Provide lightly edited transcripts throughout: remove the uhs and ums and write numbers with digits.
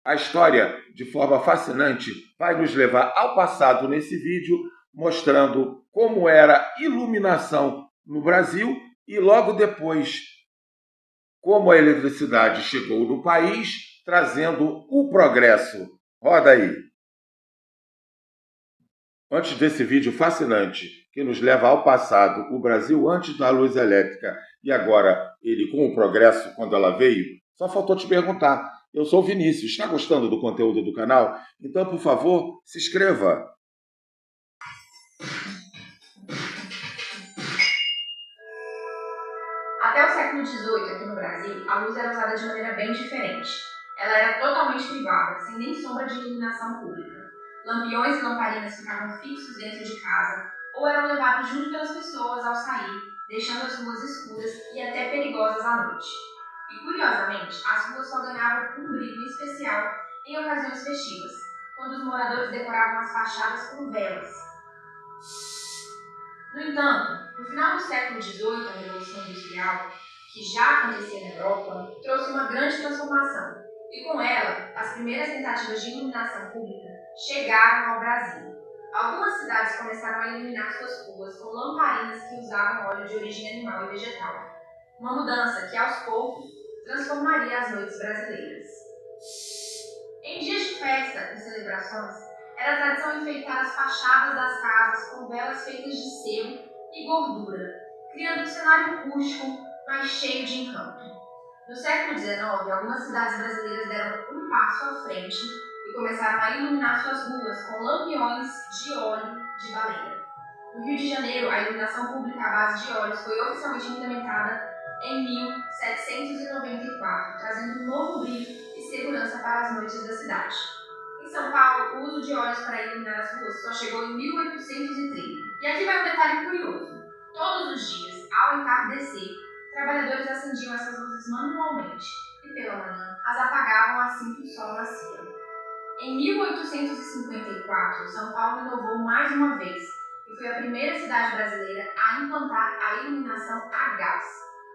A história, de forma fascinante, vai nos levar ao passado nesse vídeo, mostrando como era a iluminação no Brasil e logo depois como a eletricidade chegou no país, trazendo o progresso. Roda aí. Antes desse vídeo fascinante, que nos leva ao passado, o Brasil antes da luz elétrica e agora ele com o progresso quando ela veio, só faltou te perguntar. Eu sou o Vinícius, está gostando do conteúdo do canal? Então, por favor, se inscreva. Até o século XVIII, aqui no Brasil, a luz era usada de maneira bem diferente. Ela era totalmente privada, sem nem sombra de iluminação pública. Lampiões e lamparinas ficavam fixos dentro de casa ou eram levados junto pelas pessoas ao sair, deixando as ruas escuras e até perigosas à noite. E, curiosamente, as ruas só ganhavam um brilho especial em ocasiões festivas, quando os moradores decoravam as fachadas com velas. No entanto, no final do século XVIII, a Revolução Industrial, que já acontecia na Europa, trouxe uma grande transformação, e com ela, as primeiras tentativas de iluminação pública chegaram ao Brasil. Algumas cidades começaram a iluminar suas ruas com lamparinas que usavam óleo de origem animal e vegetal, uma mudança que, aos poucos, transformaria as noites brasileiras. Em dias de festa e celebrações, era tradição enfeitar as fachadas das casas com velas feitas de sebo e gordura, criando um cenário rústico, mas cheio de encanto. No século XIX, algumas cidades brasileiras deram um passo à frente e começaram a iluminar suas ruas com lampiões de óleo de baleia. No Rio de Janeiro, a iluminação pública à base de óleos foi oficialmente implementada em 1794, trazendo um novo brilho e segurança para as noites da cidade. Em São Paulo, o uso de óleos para iluminar as ruas só chegou em 1830. E aqui vai um detalhe curioso. Todos os dias, ao entardecer, trabalhadores acendiam essas luzes manualmente e, pela manhã, as apagavam assim que o sol nascia. Em 1854, São Paulo inovou mais uma vez e foi a primeira cidade brasileira a implantar a iluminação a gás,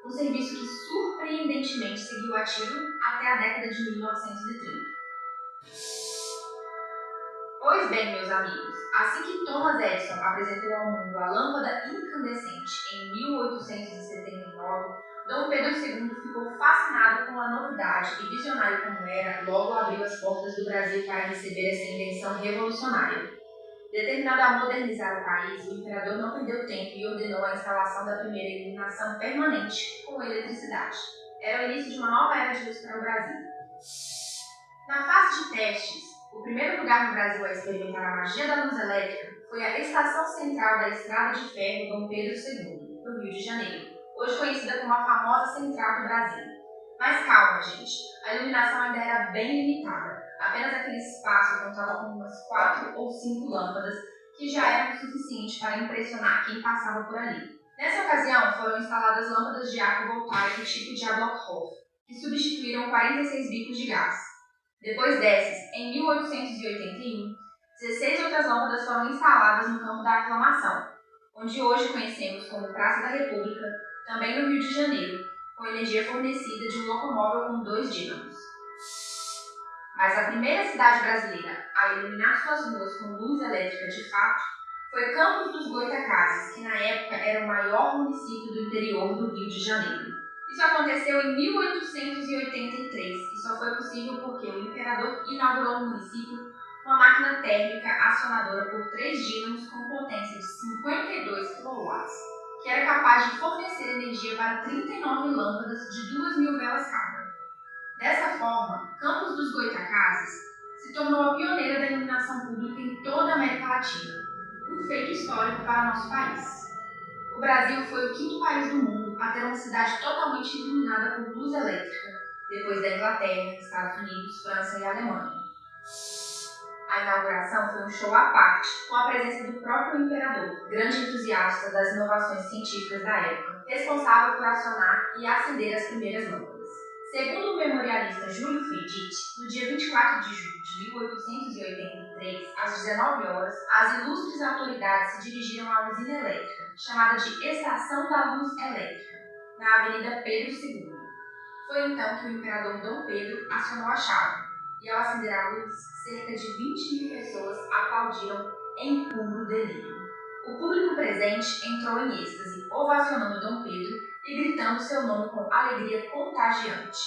um serviço que surpreendentemente seguiu ativo até a década de 1930. Pois bem, meus amigos, assim que Thomas Edison apresentou ao mundo a lâmpada incandescente em 1879, Dom Pedro II ficou fascinado com a novidade e, visionário como era, logo abriu as portas do Brasil para receber essa invenção revolucionária. Determinado a modernizar o país, o imperador não perdeu tempo e ordenou a instalação da primeira iluminação permanente com eletricidade. Era o início de uma nova era de luz para o Brasil. Na fase de testes, o primeiro lugar no Brasil a experimentar a magia da luz elétrica foi a Estação Central da Estrada de Ferro Dom Pedro II, no Rio de Janeiro, hoje conhecida como a famosa Central do Brasil. Mas calma, gente, a iluminação ainda era bem limitada. Apenas aquele espaço contava com umas 4 ou 5 lâmpadas que já eram o suficiente para impressionar quem passava por ali. Nessa ocasião, foram instaladas lâmpadas de arco voltaico tipo de Adlockhoff, que substituíram 46 bicos de gás. Depois dessas, em 1881, 16 outras lâmpadas foram instaladas no campo da Aclamação, onde hoje conhecemos como Praça da República, também no Rio de Janeiro, com energia fornecida de um locomóvel com 2 dínamos. Mas a primeira cidade brasileira a iluminar suas ruas com luz elétrica de fato foi Campos dos Goytacazes, que na época era o maior município do interior do Rio de Janeiro. Isso aconteceu em 1883 e só foi possível porque o imperador inaugurou no município uma máquina térmica acionadora por 3 dínamos com potência de 52 kW, que era capaz de fornecer energia para 39 lâmpadas de 2.000 velas cada. Dessa forma, Campos dos Goytacazes se tornou a pioneira da iluminação pública em toda a América Latina, um feito histórico para nosso país. O Brasil foi o 5º país do mundo a ter uma cidade totalmente iluminada por luz elétrica, depois da Inglaterra, Estados Unidos, França e Alemanha. A inauguração foi um show à parte, com a presença do próprio imperador, grande entusiasta das inovações científicas da época, responsável por acionar e acender as primeiras lâmpadas. Segundo o memorialista Júlio Friedrich, no dia 24 de julho de 1883, às 19 horas, as ilustres autoridades se dirigiram à usina elétrica, chamada de Estação da Luz Elétrica, na Avenida Pedro II. Foi então que o imperador Dom Pedro acionou a chave, e ao acender a luz, cerca de 20.000 pessoas aplaudiram em puro delírio. O público presente entrou em êxtase, ovacionando Dom Pedro e gritando seu nome com alegria contagiante.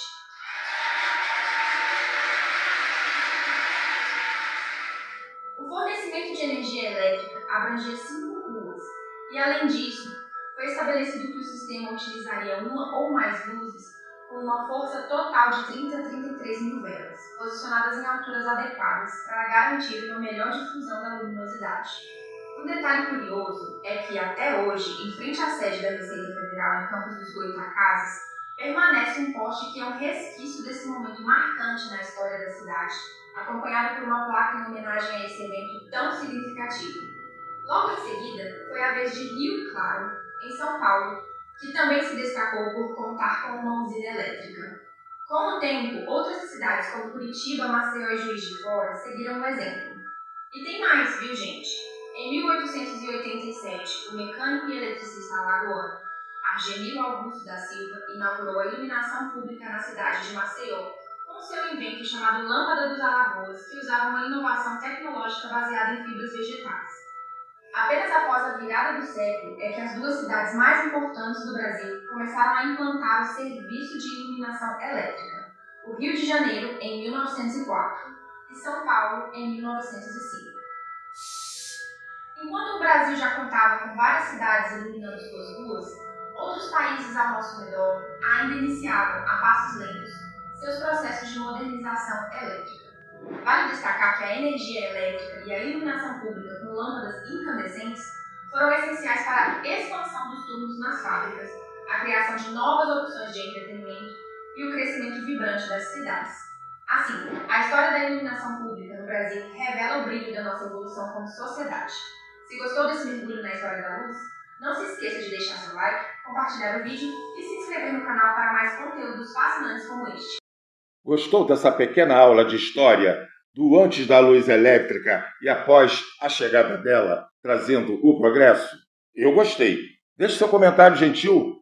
O fornecimento de energia elétrica abrangia 5 ruas e, além disso, foi estabelecido que o sistema utilizaria uma ou mais luzes com uma força total de 30 a 33 mil velas, posicionadas em alturas adequadas para garantir uma melhor difusão da luminosidade. Um detalhe curioso é que, até hoje, em frente à sede da Receita Federal, em Campos dos Goytacazes, permanece um poste que é um resquício desse momento marcante na história da cidade, acompanhado por uma placa em homenagem a esse evento tão significativo. Logo em seguida, foi a vez de Rio Claro, em São Paulo, que também se destacou por contar com uma usina elétrica. Com o tempo, outras cidades como Curitiba, Maceió e Juiz de Fora seguiram o exemplo. E tem mais, viu, gente? Em 1887, o mecânico e eletricista alagoano Argemiro Augusto da Silva inaugurou a iluminação pública na cidade de Maceió, com seu invento chamado Lâmpada dos Alagoas, que usava uma inovação tecnológica baseada em fibras vegetais. Apenas após a virada do século é que as duas cidades mais importantes do Brasil começaram a implantar o serviço de iluminação elétrica: o Rio de Janeiro, em 1904, e São Paulo, em 1905. Enquanto o Brasil já contava com várias cidades iluminando suas ruas, outros países ao nosso redor ainda iniciavam, a passos lentos, seus processos de modernização elétrica. Vale destacar que a energia elétrica e a iluminação pública com lâmpadas incandescentes foram essenciais para a expansão dos turnos nas fábricas, a criação de novas opções de entretenimento e o crescimento vibrante das cidades. Assim, a história da iluminação pública no Brasil revela o brilho da nossa evolução como sociedade. Se gostou desse mergulho na história da luz, não se esqueça de deixar seu like, compartilhar o vídeo e se inscrever no canal para mais conteúdos fascinantes como este. Gostou dessa pequena aula de história do antes da luz elétrica e após a chegada dela, trazendo o progresso? Eu gostei. Deixe seu comentário gentil